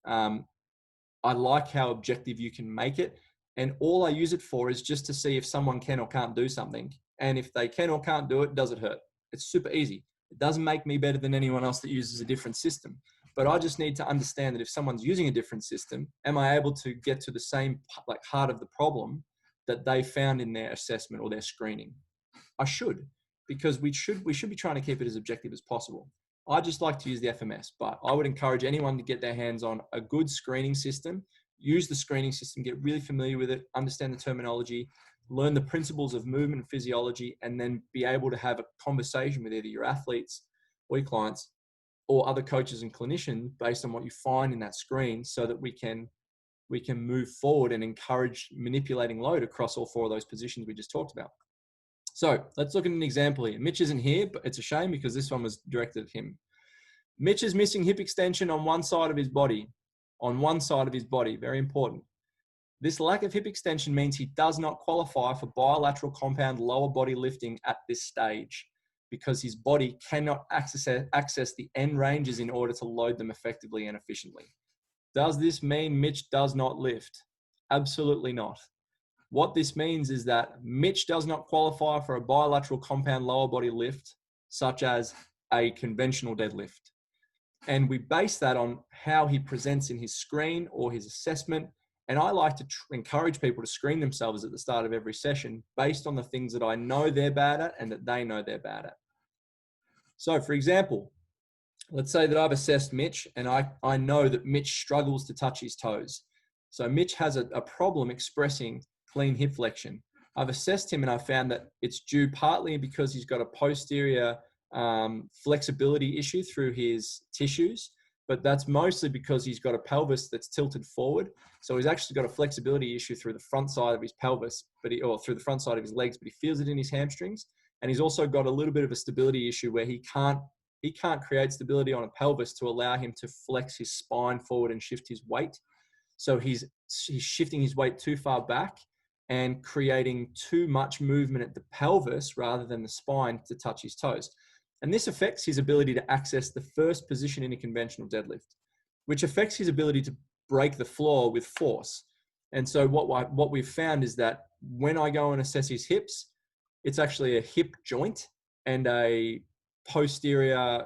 I like how objective you can make it. And all I use it for is just to see if someone can or can't do something. And if they can or can't do it, does it hurt? It's super easy. It doesn't make me better than anyone else that uses a different system. But I just need to understand that if someone's using a different system, am I able to get to the same heart of the problem that they found in their assessment or their screening? I should, because we should be trying to keep it as objective as possible. I just like to use the FMS, but I would encourage anyone to get their hands on a good screening system, use the screening system, get really familiar with it, understand the terminology, learn the principles of movement and physiology, and then be able to have a conversation with either your athletes or your clients or other coaches and clinicians based on what you find in that screen, so that we can move forward and encourage manipulating load across all 4 of those positions we just talked about. So let's look at an example here. Mitch isn't here, but it's a shame because this one was directed at him. Mitch is missing hip extension on one side of his body. Very important. This lack of hip extension means he does not qualify for bilateral compound lower body lifting at this stage, because his body cannot access the end ranges in order to load them effectively and efficiently. Does this mean Mitch does not lift? Absolutely not. What this means is that Mitch does not qualify for a bilateral compound lower body lift, such as a conventional deadlift. And we base that on how he presents in his screen or his assessment. And I like to encourage people to screen themselves at the start of every session based on the things that I know they're bad at and that they know they're bad at. So for example, let's say that I've assessed Mitch and I know that Mitch struggles to touch his toes. So Mitch has a problem expressing clean hip flexion. I've assessed him and I found that it's due partly because he's got a posterior flexibility issue through his tissues, but that's mostly because he's got a pelvis that's tilted forward. So he's actually got a flexibility issue through the front side of his pelvis, or through the front side of his legs, but he feels it in his hamstrings. And he's also got a little bit of a stability issue where he can't create stability on a pelvis to allow him to flex his spine forward and shift his weight. So he's shifting his weight too far back and creating too much movement at the pelvis rather than the spine to touch his toes. And this affects his ability to access the first position in a conventional deadlift, which affects his ability to break the floor with force. And so what we've found is that when I go and assess his hips, it's actually a hip joint and a posterior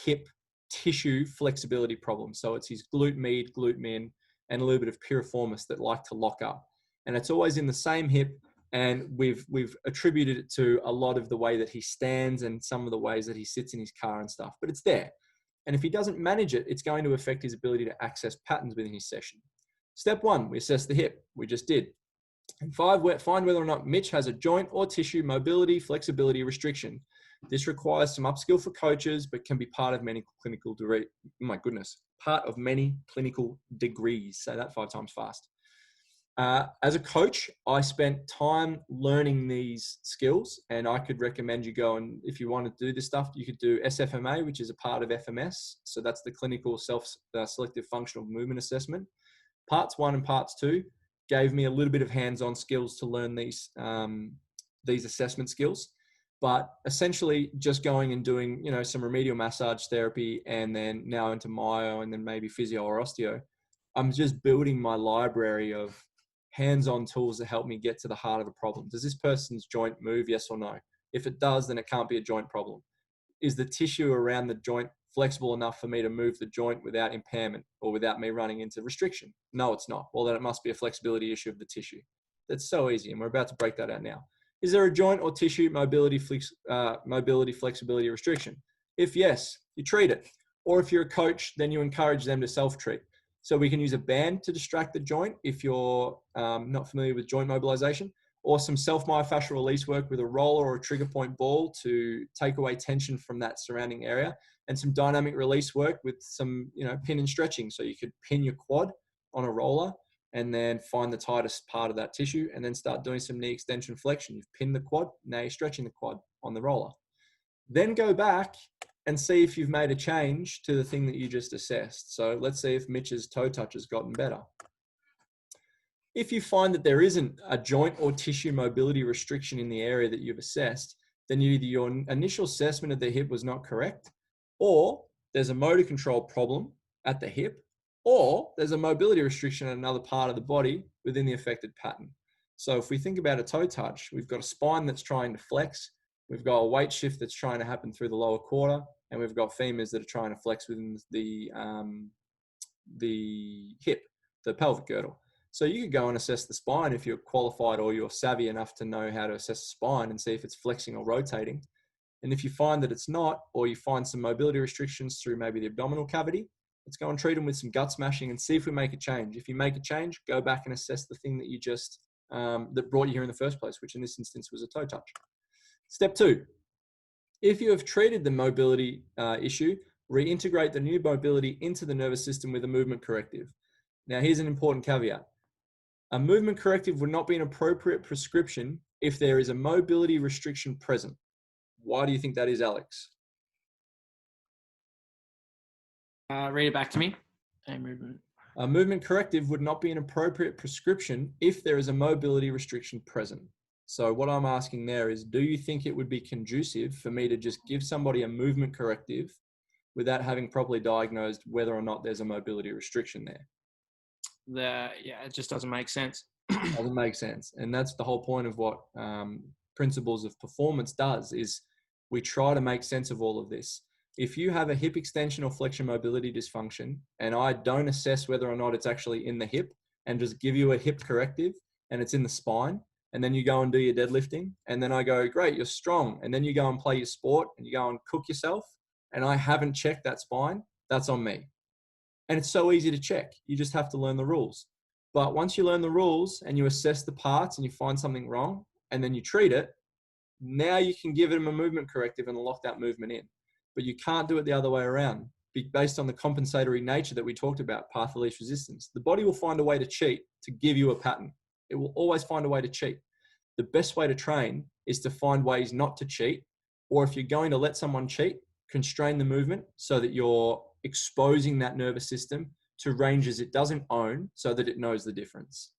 hip tissue flexibility problem. So it's his glute med, glute min, and a little bit of piriformis that like to lock up. And it's always in the same hip. And we've attributed it to a lot of the way that he stands and some of the ways that he sits in his car and stuff, but it's there. And if he doesn't manage it, it's going to affect his ability to access patterns within his session. Step 1, we assess the hip. We just did. And 5, find whether or not Mitch has a joint or tissue mobility, flexibility restriction. This requires some upskill for coaches, but can be part of many clinical degrees. Part of many clinical degrees. Say that 5 times fast. As a coach, I spent time learning these skills, and I could recommend you go and, if you want to do this stuff, you could do SFMA, which is a part of FMS. So that's the clinical selective functional movement assessment. Parts 1 and parts 2 gave me a little bit of hands-on skills to learn these assessment skills. But essentially just going and doing, some remedial massage therapy, and then now into myo, and then maybe physio or osteo, I'm just building my library of hands-on tools that help me get to the heart of a problem. Does this person's joint move? Yes or no? If it does, then it can't be a joint problem. Is the tissue around the joint flexible enough for me to move the joint without impairment or without me running into restriction? No, it's not. Well, then it must be a flexibility issue of the tissue. That's so easy, and we're about to break that out now. Is there a joint or tissue mobility, flexibility restriction? If yes, you treat it. Or if you're a coach, then you encourage them to self-treat. So we can use a band to distract the joint if you're not familiar with joint mobilization, or some self-myofascial release work with a roller or a trigger point ball to take away tension from that surrounding area, and some dynamic release work with some, pin and stretching. So you could pin your quad on a roller and then find the tightest part of that tissue, and then start doing some knee extension flexion. You've pinned the quad, now you're stretching the quad on the roller. Then go back and see if you've made a change to the thing that you just assessed. So let's see if Mitch's toe touch has gotten better. If you find that there isn't a joint or tissue mobility restriction in the area that you've assessed, then either your initial assessment of the hip was not correct, or there's a motor control problem at the hip, or there's a mobility restriction in another part of the body within the affected pattern. So if we think about a toe touch, we've got a spine that's trying to flex, we've got a weight shift that's trying to happen through the lower quarter, and we've got femurs that are trying to flex within the hip, the pelvic girdle. So you could go and assess the spine if you're qualified or you're savvy enough to know how to assess the spine and see if it's flexing or rotating. And if you find that it's not, or you find some mobility restrictions through maybe the abdominal cavity, let's go and treat them with some gut smashing and see if we make a change. If you make a change, go back and assess the thing that you just, that brought you here in the first place, which in this instance was a toe touch. Step 2, if you have treated the mobility issue, reintegrate the new mobility into the nervous system with a movement corrective. Now, here's an important caveat. A movement corrective would not be an appropriate prescription if there is a mobility restriction present. Why do you think that is, Alex? Read it back to me. A movement corrective would not be an appropriate prescription if there is a mobility restriction present. So what I'm asking there is, do you think it would be conducive for me to just give somebody a movement corrective without having properly diagnosed whether or not there's a mobility restriction there? It just doesn't make sense. Doesn't make sense. And that's the whole point of what Principles of Performance does, is we try to make sense of all of this. If you have a hip extension or flexion mobility dysfunction, and I don't assess whether or not it's actually in the hip and just give you a hip corrective and it's in the spine, and then you go and do your deadlifting, and then I go, great, you're strong. And then you go and play your sport and you go and cook yourself, and I haven't checked that spine, that's on me. And it's so easy to check. You just have to learn the rules. But once you learn the rules and you assess the parts and you find something wrong and then you treat it, now you can give them a movement corrective and lock that movement in. But you can't do it the other way around, based on the compensatory nature that we talked about, path of least resistance. The body will find a way to cheat to give you a pattern. It will always find a way to cheat. The best way to train is to find ways not to cheat, or if you're going to let someone cheat, constrain the movement so that you're exposing that nervous system to ranges it doesn't own so that it knows the difference.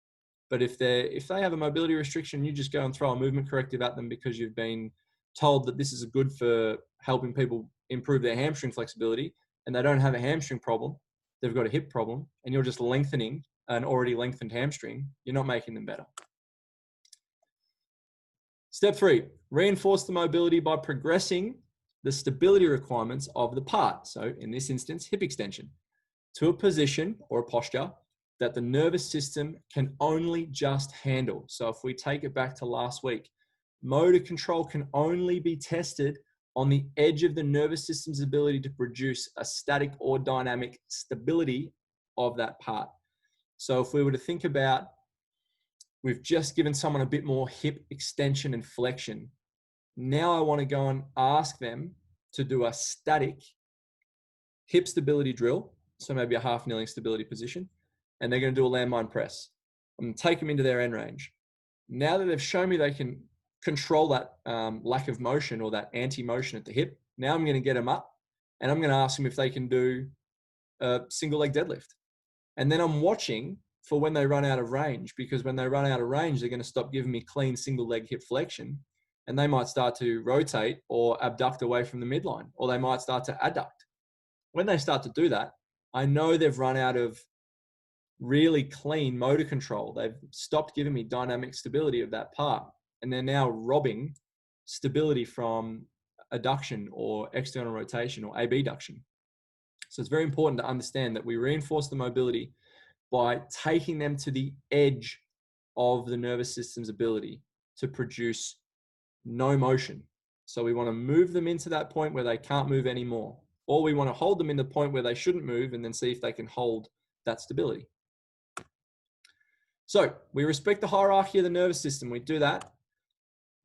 But if they have a mobility restriction, you just go and throw a movement corrective at them because you've been told that this is good for helping people improve their hamstring flexibility, and they don't have a hamstring problem, they've got a hip problem, and you're just lengthening an already lengthened hamstring, you're not making them better. Step 3, reinforce the mobility by progressing the stability requirements of the part. So in this instance, hip extension, to a position or a posture that the nervous system can only just handle. So if we take it back to last week, motor control can only be tested on the edge of the nervous system's ability to produce a static or dynamic stability of that part. So if we were to think about, we've just given someone a bit more hip extension and flexion. Now I want to go and ask them to do a static hip stability drill. So maybe a half kneeling stability position, and they're going to do a landmine press. I'm going to take them into their end range. Now that they've shown me they can control that lack of motion or that anti-motion at the hip, now I'm going to get them up and I'm going to ask them if they can do a single leg deadlift. And then I'm watching for when they run out of range, because when they run out of range, they're going to stop giving me clean single leg hip flexion. and they might start to rotate or abduct away from the midline, or they might start to adduct. When they start to do that, I know they've run out of really clean motor control. They've stopped giving me dynamic stability of that part, and they're now robbing stability from adduction or external rotation or abduction. So it's very important to understand that we reinforce the mobility by taking them to the edge of the nervous system's ability to produce no motion. So we want to move them into that point where they can't move anymore, or we want to hold them in the point where they shouldn't move and then see if they can hold that stability. So we respect the hierarchy of the nervous system. We do that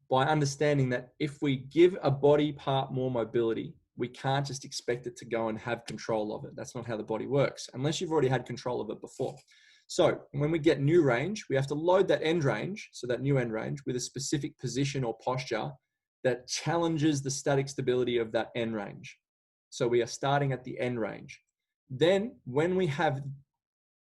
by understanding that if we give a body part more mobility, we can't just expect it to go and have control of it. That's not how the body works, unless you've already had control of it before. So when we get new range, we have to load that end range, so that new end range, with a specific position or posture that challenges the static stability of that end range. So we are starting at the end range. Then when we have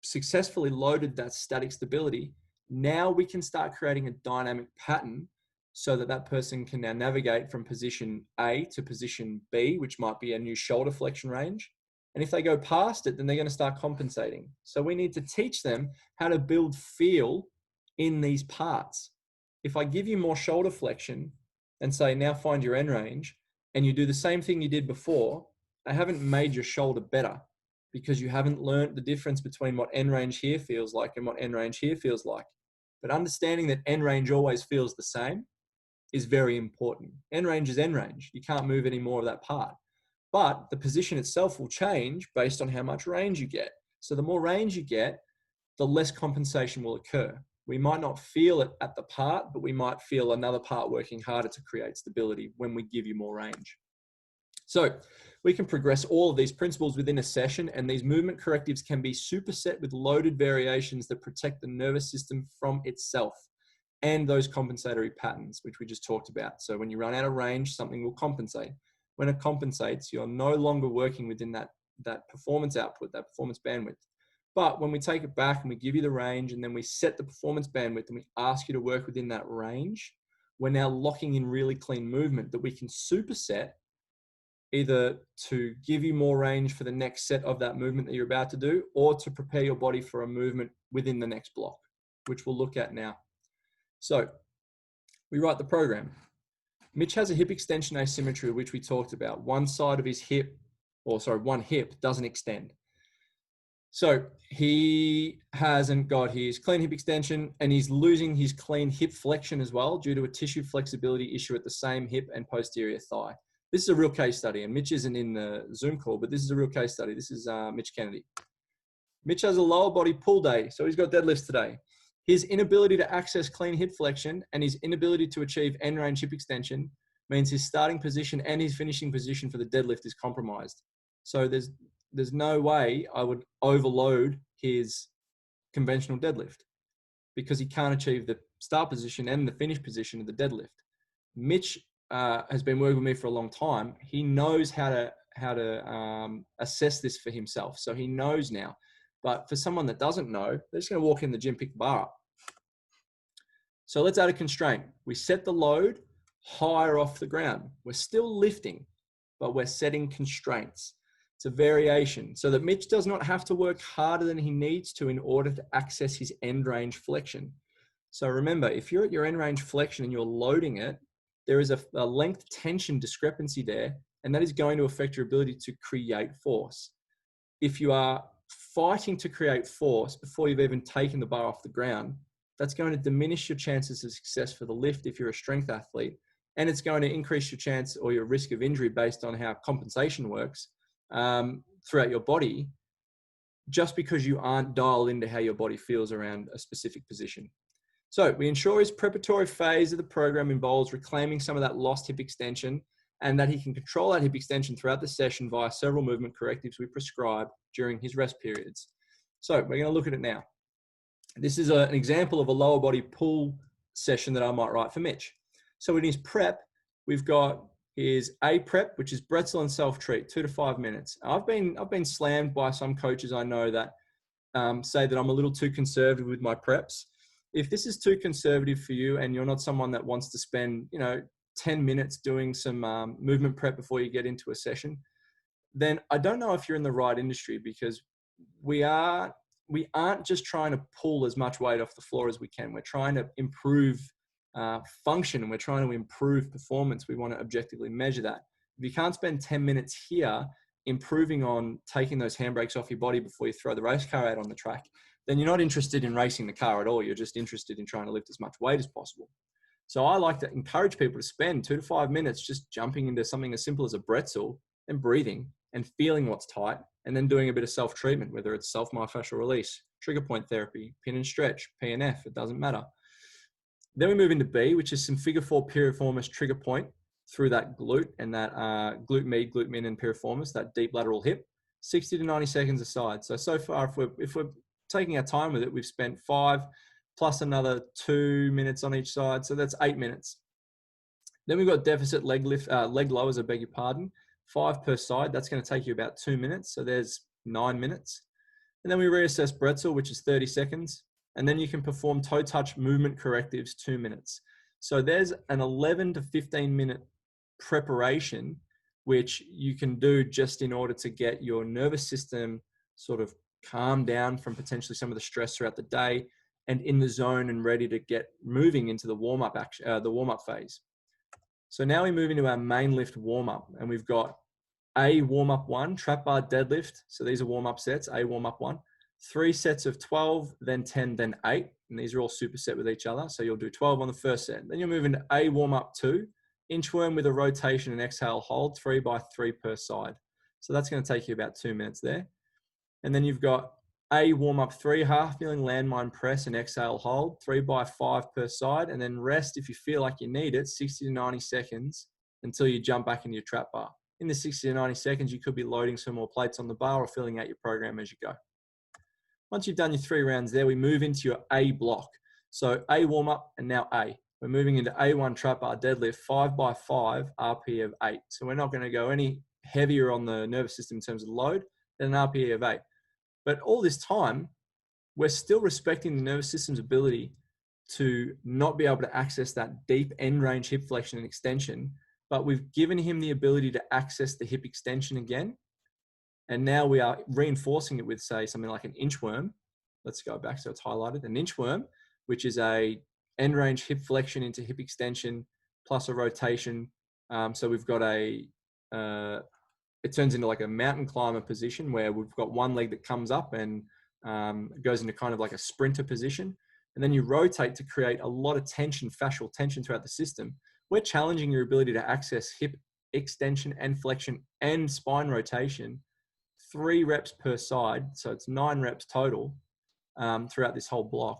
successfully loaded that static stability, now we can start creating a dynamic pattern so that that person can now navigate from position A to position B, which might be a new shoulder flexion range. And if they go past it, then they're going to start compensating. So we need to teach them how to build feel in these parts. If I give you more shoulder flexion and say, now find your end range, and you do the same thing you did before, I haven't made your shoulder better, because you haven't learned the difference between what end range here feels like and what end range here feels like. But understanding that end range always feels the same is very important. End range is end range. You can't move any more of that part. But the position itself will change based on how much range you get. So the more range you get, the less compensation will occur. We might not feel it at the part, but we might feel another part working harder to create stability when we give you more range. So we can progress all of these principles within a session, and these movement correctives can be superset with loaded variations that protect the nervous system from itself and those compensatory patterns, which we just talked about. So when you run out of range, something will compensate. When it compensates, you're no longer working within that performance output, that performance bandwidth. But when we take it back and we give you the range, and then we set the performance bandwidth and we ask you to work within that range, we're now locking in really clean movement that we can superset, either to give you more range for the next set of that movement that you're about to do, or to prepare your body for a movement within the next block, which we'll look at now. So we write the program. Mitch has a hip extension asymmetry, which we talked about. One side of his hip, one hip doesn't extend. So he hasn't got his clean hip extension, and he's losing his clean hip flexion as well due to a tissue flexibility issue at the same hip and posterior thigh. This is a real case study, and Mitch isn't in the Zoom call, but this is a real case study. This is Mitch Kennedy. Mitch has a lower body pull day, so he's got deadlifts today. His inability to access clean hip flexion and his inability to achieve end range hip extension means his starting position and his finishing position for the deadlift is compromised. So there's no way I would overload his conventional deadlift, because he can't achieve the start position and the finish position of the deadlift. Mitch has been working with me for a long time. He knows how to assess this for himself. So he knows now. But for someone that doesn't know, they're just going to walk in the gym, pick the bar up. So let's add a constraint. We set the load higher off the ground. We're still lifting, but we're setting constraints. It's a variation so that Mitch does not have to work harder than he needs to in order to access his end range flexion. So remember, if you're at your end range flexion and you're loading it, there is a length tension discrepancy there, and that is going to affect your ability to create force. If you are fighting to create force before you've even taken the bar off the ground, that's going to diminish your chances of success for the lift if you're a strength athlete, and it's going to increase your chance or your risk of injury based on how compensation works throughout your body, just because you aren't dialed into how your body feels around a specific position. So we ensure his preparatory phase of the program involves reclaiming some of that lost hip extension, and that he can control that hip extension throughout the session via several movement correctives we prescribe during his rest periods. So we're going to look at it now. This is an example of a lower body pull session that I might write for Mitch. So in his prep, we've got his A prep, which is Bretzel and self-treat, 2 to 5 minutes. I've been slammed by some coaches I know that say that I'm a little too conservative with my preps. If this is too conservative for you and you're not someone that wants to spend, 10 minutes doing some movement prep before you get into a session, then I don't know if you're in the right industry, because we aren't just trying to pull as much weight off the floor as we can. We're trying to improve function, and we're trying to improve performance. We want to objectively measure that. If you can't spend 10 minutes here improving on taking those handbrakes off your body before you throw the race car out on the track, then you're not interested in racing the car at all. You're just interested in trying to lift as much weight as possible. So I like to encourage people to spend 2 to 5 minutes just jumping into something as simple as a bretzel and breathing and feeling what's tight, and then doing a bit of self-treatment, whether it's self-myofascial release, trigger point therapy, pin and stretch, PNF, it doesn't matter. Then we move into B, which is some figure 4 piriformis trigger point through that glute and that glute med, glute min, and piriformis, that deep lateral hip, 60 to 90 seconds aside. So far, if we're taking our time with it, we've spent 5 plus another 2 minutes on each side. So that's 8 minutes. Then we've got deficit leg lowers, I beg your pardon, 5 per side. That's going to take you about 2 minutes. So there's 9 minutes. And then we reassess bretzel, which is 30 seconds. And then you can perform toe touch movement correctives, 2 minutes. So there's an 11 to 15 minute preparation, which you can do just in order to get your nervous system sort of calmed down from potentially some of the stress throughout the day and in the zone and ready to get moving into the warm-up phase. So now we move into our main lift warm-up, and we've got a warm-up 1, trap bar deadlift. So these are warm-up sets, a warm-up 1. 3 sets of 12, then 10, then 8. And these are all superset with each other. So you'll do 12 on the first set. Then you'll move into a warm-up 2, inchworm with a rotation and exhale hold, 3 by 3 per side. So that's going to take you about 2 minutes there. And then you've got a warm-up 3, half kneeling landmine press and exhale hold, 3 by 5 per side. And then rest if you feel like you need it, 60 to 90 seconds until you jump back into your trap bar. In the 60 to 90 seconds, you could be loading some more plates on the bar or filling out your program as you go. Once you've done your 3 rounds there, we move into your A block. So A warm-up and now A. We're moving into A1 trap bar deadlift, 5 by 5 RPE of 8. So we're not going to go any heavier on the nervous system in terms of load than an RPE of 8. But all this time, we're still respecting the nervous system's ability to not be able to access that deep end range hip flexion and extension, but we've given him the ability to access the hip extension again. And now we are reinforcing it with, say, something like an inchworm. Let's go back so it's highlighted. An inchworm, which is a end range hip flexion into hip extension plus a rotation. So we've got it turns into like a mountain climber position where we've got one leg that comes up and goes into kind of like a sprinter position. And then you rotate to create a lot of tension, fascial tension throughout the system. We're challenging your ability to access hip extension and flexion and spine rotation, 3 reps per side. So it's 9 reps total throughout this whole block.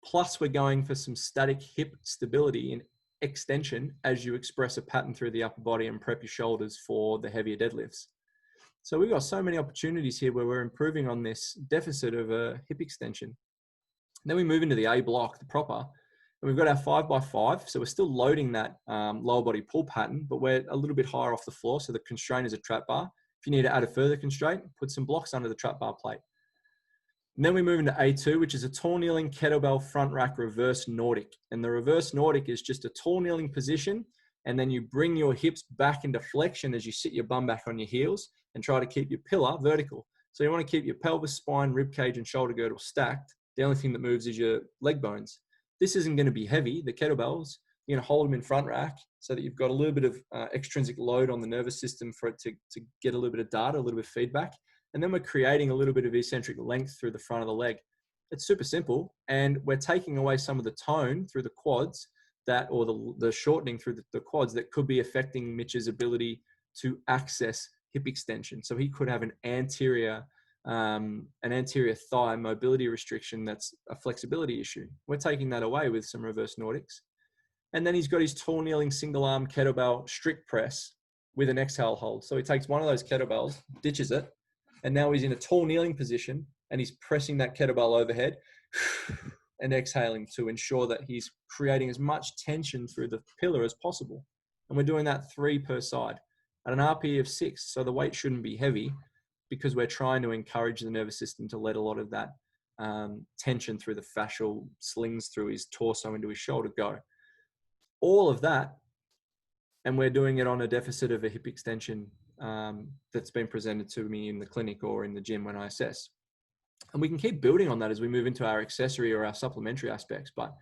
Plus we're going for some static hip stability and extension as you express a pattern through the upper body and prep your shoulders for the heavier deadlifts. So we've got so many opportunities here where we're improving on this deficit of a hip extension. Then we move into the A block, the proper, and we've got our 5 by 5. So we're still loading that lower body pull pattern, but we're a little bit higher off the floor. So the constraint is a trap bar. If you need to add a further constraint, put some blocks under the trap bar plate. And then we move into A2, which is a tall kneeling kettlebell front rack reverse Nordic. And the reverse Nordic is just a tall kneeling position. And then you bring your hips back into flexion as you sit your bum back on your heels and try to keep your pillar vertical. So you want to keep your pelvis, spine, rib cage, and shoulder girdle stacked. The only thing that moves is your leg bones. This isn't going to be heavy. The kettlebells, you're going to hold them in front rack so that you've got a little bit of extrinsic load on the nervous system for it to get a little bit of data, a little bit of feedback. And then we're creating a little bit of eccentric length through the front of the leg. It's super simple. And we're taking away some of the tone through the quads or the shortening through the quads that could be affecting Mitch's ability to access hip extension. So he could have an anterior thigh mobility restriction that's a flexibility issue. We're taking that away with some reverse Nordics. And then he's got his tall kneeling single arm kettlebell strict press with an exhale hold. So he takes one of those kettlebells, ditches it, and now he's in a tall kneeling position and he's pressing that kettlebell overhead and exhaling to ensure that he's creating as much tension through the pillar as possible. And we're doing that 3 per side at an RPE of 6. So the weight shouldn't be heavy because we're trying to encourage the nervous system to let a lot of that tension through the fascial slings through his torso into his shoulder go. All of that and we're doing it on a deficit of a hip extension that's been presented to me in the clinic or in the gym when I assess. And we can keep building on that as we move into our accessory or our supplementary aspects. But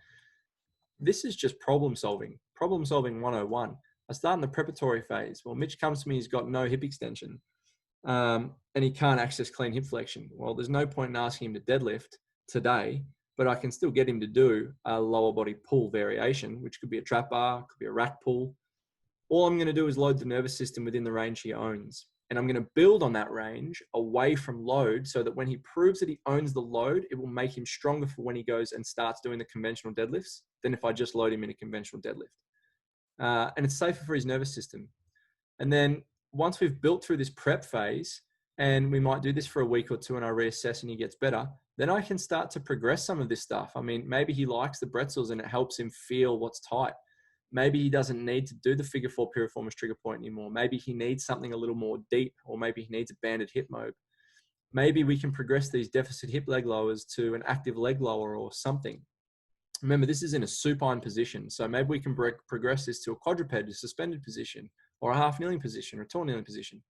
this is just problem solving 101. I start in the preparatory phase. Well, Mitch comes to me, he's got no hip extension and he can't access clean hip flexion. Well, there's no point in asking him to deadlift today, but I can still get him to do a lower body pull variation, which could be a trap bar, could be a rack pull. All I'm going to do is load the nervous system within the range he owns. And I'm going to build on that range away from load so that when he proves that he owns the load, it will make him stronger for when he goes and starts doing the conventional deadlifts than if I just load him in a conventional deadlift. And it's safer for his nervous system. And then once we've built through this prep phase, and we might do this for a week or two and I reassess and he gets better, then I can start to progress some of this stuff. I mean, maybe he likes the Bretzels and it helps him feel what's tight. Maybe he doesn't need to do the figure 4 piriformis trigger point anymore. Maybe he needs something a little more deep, or maybe he needs a banded hip mob. Maybe we can progress these deficit hip leg lowers to an active leg lower or something. Remember, this is in a supine position. So maybe we can progress this to a quadruped, a suspended position, or a half kneeling position, or a tall kneeling position.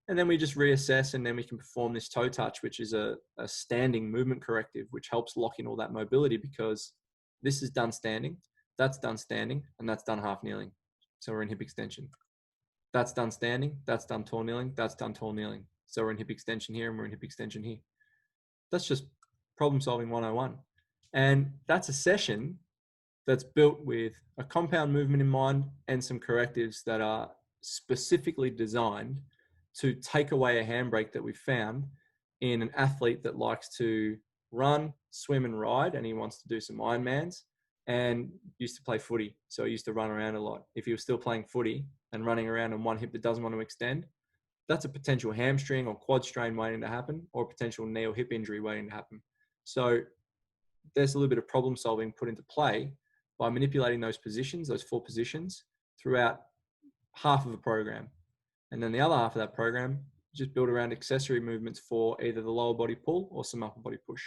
And then we just reassess, and then we can perform this toe touch, which is a standing movement corrective, which helps lock in all that mobility, because this is done standing, that's done standing, and that's done half kneeling. So we're in hip extension. That's done standing, that's done tall kneeling, that's done tall kneeling. So we're in hip extension here and we're in hip extension here. That's just problem solving 101. And that's a session that's built with a compound movement in mind and some correctives that are specifically designed to take away a handbrake that we've found in an athlete that likes to run, swim, and ride, and he wants to do some Ironmans, and used to play footy. So he used to run around a lot. If he was still playing footy and running around on one hip that doesn't want to extend, that's a potential hamstring or quad strain waiting to happen, or a potential knee or hip injury waiting to happen. So there's a little bit of problem solving put into play by manipulating those positions, those 4 positions, throughout half of a program. And then the other half of that program, just build around accessory movements for either the lower body pull or some upper body push.